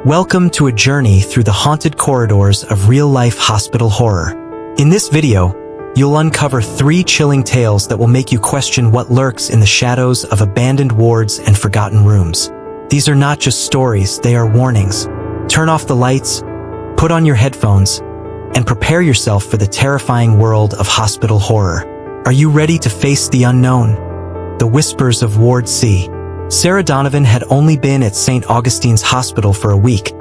Welcome to a journey through the haunted corridors of real-life hospital horror. In this video, you'll uncover 3 chilling tales that will make you question what lurks in the shadows of abandoned wards and forgotten rooms. These are not just stories, they are warnings. Turn off the lights, put on your headphones, and prepare yourself for the terrifying world of hospital horror. Are you ready to face the unknown? The whispers of Ward C. Sarah Donovan had only been at St. Augustine's Hospital for a week,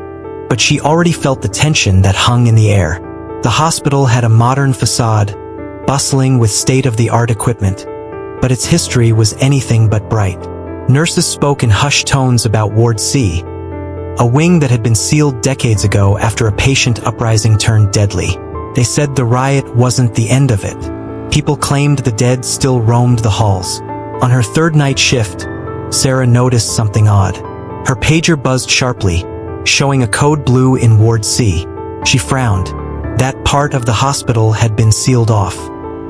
but she already felt the tension that hung in the air. The hospital had a modern facade, bustling with state-of-the-art equipment, but its history was anything but bright. Nurses spoke in hushed tones about Ward C, a wing that had been sealed decades ago after a patient uprising turned deadly. They said the riot wasn't the end of it. People claimed the dead still roamed the halls. On her 3rd night shift, Sarah noticed something odd. Her pager buzzed sharply, showing a code blue in Ward C. She frowned. That part of the hospital had been sealed off.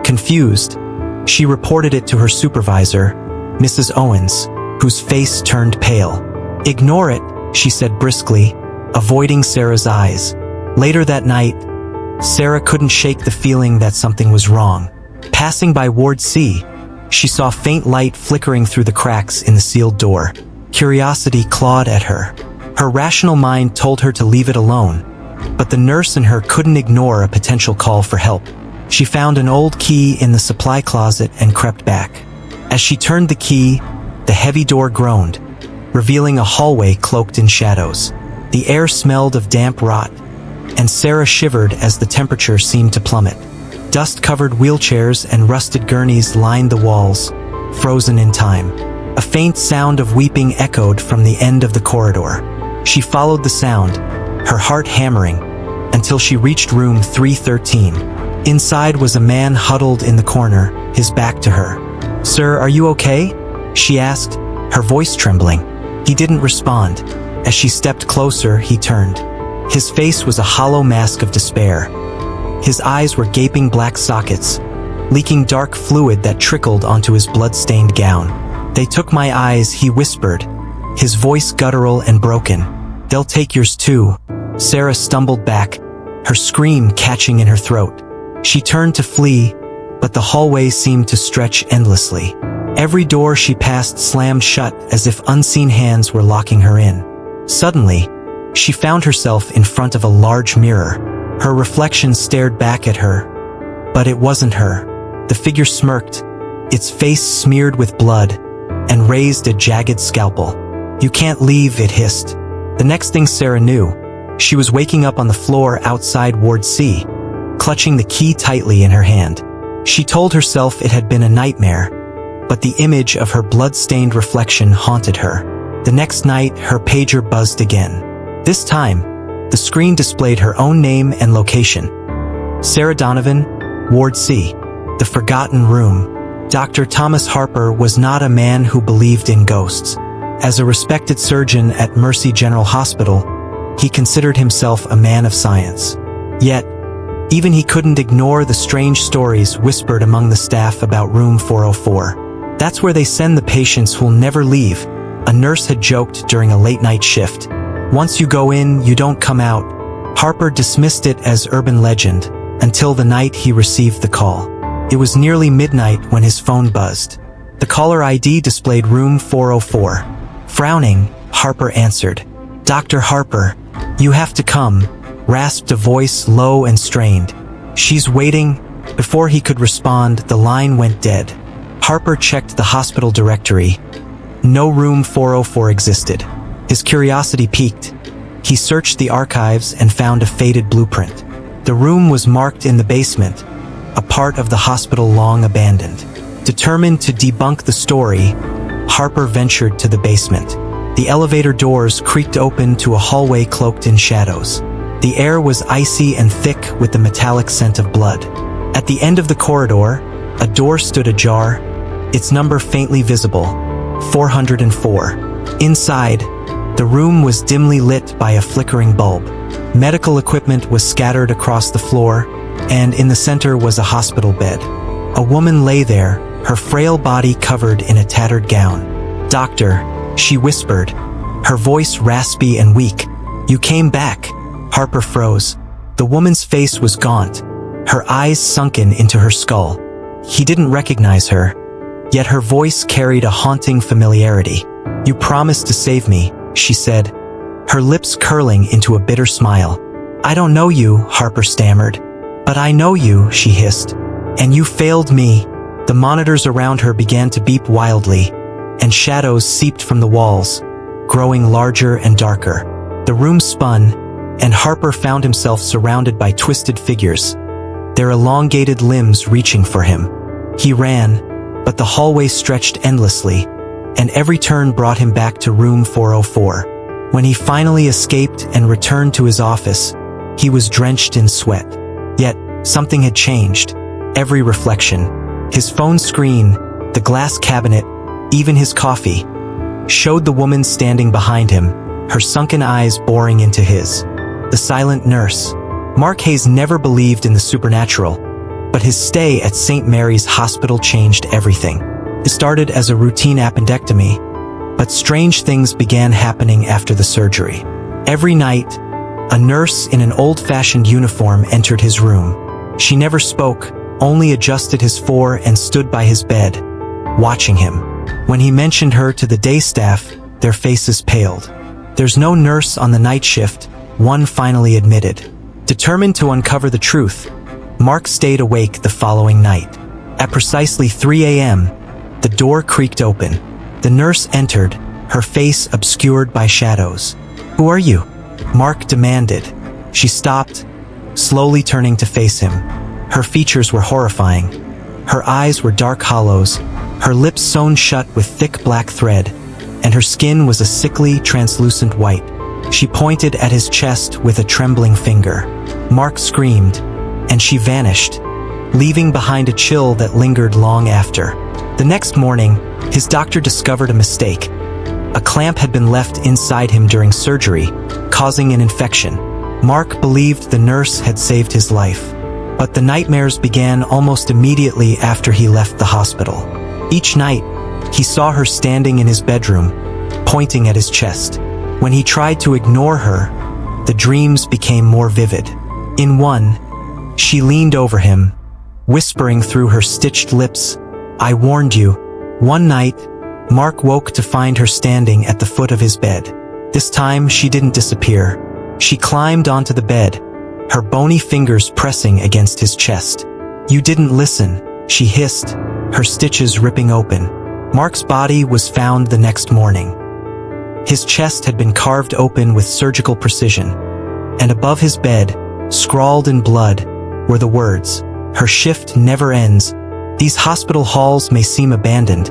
Confused, she reported it to her supervisor, Mrs. Owens, whose face turned pale. "Ignore it," she said briskly, avoiding Sarah's eyes. Later that night, Sarah couldn't shake the feeling that something was wrong. Passing by Ward C, she saw faint light flickering through the cracks in the sealed door. Curiosity clawed at her. Her rational mind told her to leave it alone, but the nurse in her couldn't ignore a potential call for help. She found an old key in the supply closet and crept back. As she turned the key, the heavy door groaned, revealing a hallway cloaked in shadows. The air smelled of damp rot, and Sarah shivered as the temperature seemed to plummet. Dust-covered wheelchairs and rusted gurneys lined the walls, frozen in time. A faint sound of weeping echoed from the end of the corridor. She followed the sound, her heart hammering, until she reached room 313. Inside was a man huddled in the corner, his back to her. "Sir, are you okay?" she asked, her voice trembling. He didn't respond. As she stepped closer, he turned. His face was a hollow mask of despair. His eyes were gaping black sockets, leaking dark fluid that trickled onto his blood-stained gown. "They took my eyes," he whispered, his voice guttural and broken. "They'll take yours too." Sarah stumbled back, her scream catching in her throat. She turned to flee, but the hallway seemed to stretch endlessly. Every door she passed slammed shut as if unseen hands were locking her in. Suddenly, she found herself in front of a large mirror. Her reflection stared back at her, but it wasn't her. The figure smirked, its face smeared with blood, and raised a jagged scalpel. "You can't leave," it hissed. The next thing Sarah knew, she was waking up on the floor outside Ward C, clutching the key tightly in her hand. She told herself it had been a nightmare, but the image of her blood-stained reflection haunted her. The next night, her pager buzzed again. This time, the screen displayed her own name and location. Sarah Donovan, Ward C, the forgotten room. Dr. Thomas Harper was not a man who believed in ghosts. As a respected surgeon at Mercy General Hospital, he considered himself a man of science. Yet, even he couldn't ignore the strange stories whispered among the staff about room 404. "That's where they send the patients who'll never leave," a nurse had joked during a late-night shift. "Once you go in, you don't come out." Harper dismissed it as urban legend, until the night he received the call. It was nearly midnight when his phone buzzed. The caller ID displayed room 404. Frowning, Harper answered. "Dr. Harper, you have to come," rasped a voice low and strained. "She's waiting." Before he could respond, the line went dead. Harper checked the hospital directory. No room 404 existed. His curiosity piqued. He searched the archives and found a faded blueprint. The room was marked in the basement, a part of the hospital long abandoned. Determined to debunk the story, Harper ventured to the basement. The elevator doors creaked open to a hallway cloaked in shadows. The air was icy and thick with the metallic scent of blood. At the end of the corridor, a door stood ajar, its number faintly visible, 404. Inside, the room was dimly lit by a flickering bulb. Medical equipment was scattered across the floor, and in the center was a hospital bed. A woman lay there, her frail body covered in a tattered gown. "Doctor," she whispered, her voice raspy and weak, "You came back." Harper froze. The woman's face was gaunt, her eyes sunken into her skull. He didn't recognize her, yet her voice carried a haunting familiarity. "You promised to save me," she said, her lips curling into a bitter smile. "I don't know you," Harper stammered. "But I know you," she hissed. "And you failed me." The monitors around her began to beep wildly, and shadows seeped from the walls, growing larger and darker. The room spun, and Harper found himself surrounded by twisted figures, their elongated limbs reaching for him. He ran, but the hallway stretched endlessly, and every turn brought him back to room 404. When he finally escaped and returned to his office, he was drenched in sweat. Yet, something had changed. Every reflection, his phone screen, the glass cabinet, even his coffee, showed the woman standing behind him, her sunken eyes boring into his. The silent nurse. Mark Hayes never believed in the supernatural, but his stay at St. Mary's Hospital changed everything. It started as a routine appendectomy, but strange things began happening after the surgery. Every night, a nurse in an old-fashioned uniform entered his room. She never spoke, only adjusted his fore and stood by his bed, watching him. When he mentioned her to the day staff, their faces paled. "There's no nurse on the night shift," one finally admitted. Determined to uncover the truth, Mark stayed awake the following night. At precisely 3 a.m., the door creaked open. The nurse entered, her face obscured by shadows. "Who are you?" Mark demanded. She stopped, slowly turning to face him. Her features were horrifying. Her eyes were dark hollows, her lips sewn shut with thick black thread, and her skin was a sickly, translucent white. She pointed at his chest with a trembling finger. Mark screamed, and she vanished, leaving behind a chill that lingered long after. The next morning, his doctor discovered a mistake. A clamp had been left inside him during surgery, causing an infection. Mark believed the nurse had saved his life, but the nightmares began almost immediately after he left the hospital. Each night, he saw her standing in his bedroom, pointing at his chest. When he tried to ignore her, the dreams became more vivid. In one, she leaned over him, whispering through her stitched lips, "I warned you." One night, Mark woke to find her standing at the foot of his bed. This time, she didn't disappear. She climbed onto the bed, her bony fingers pressing against his chest. "You didn't listen," she hissed, her stitches ripping open. Mark's body was found the next morning. His chest had been carved open with surgical precision, and above his bed, scrawled in blood, were the words, "Her shift never ends." These hospital halls may seem abandoned,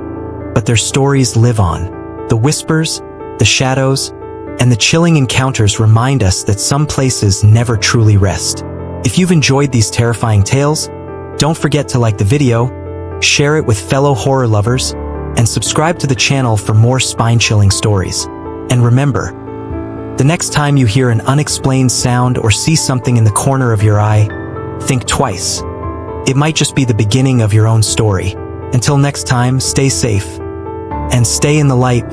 but their stories live on. The whispers, the shadows, and the chilling encounters remind us that some places never truly rest. If you've enjoyed these terrifying tales, don't forget to like the video, share it with fellow horror lovers, and subscribe to the channel for more spine-chilling stories. And remember, the next time you hear an unexplained sound or see something in the corner of your eye, think twice. It might just be the beginning of your own story. Until next time, stay safe and stay in the light.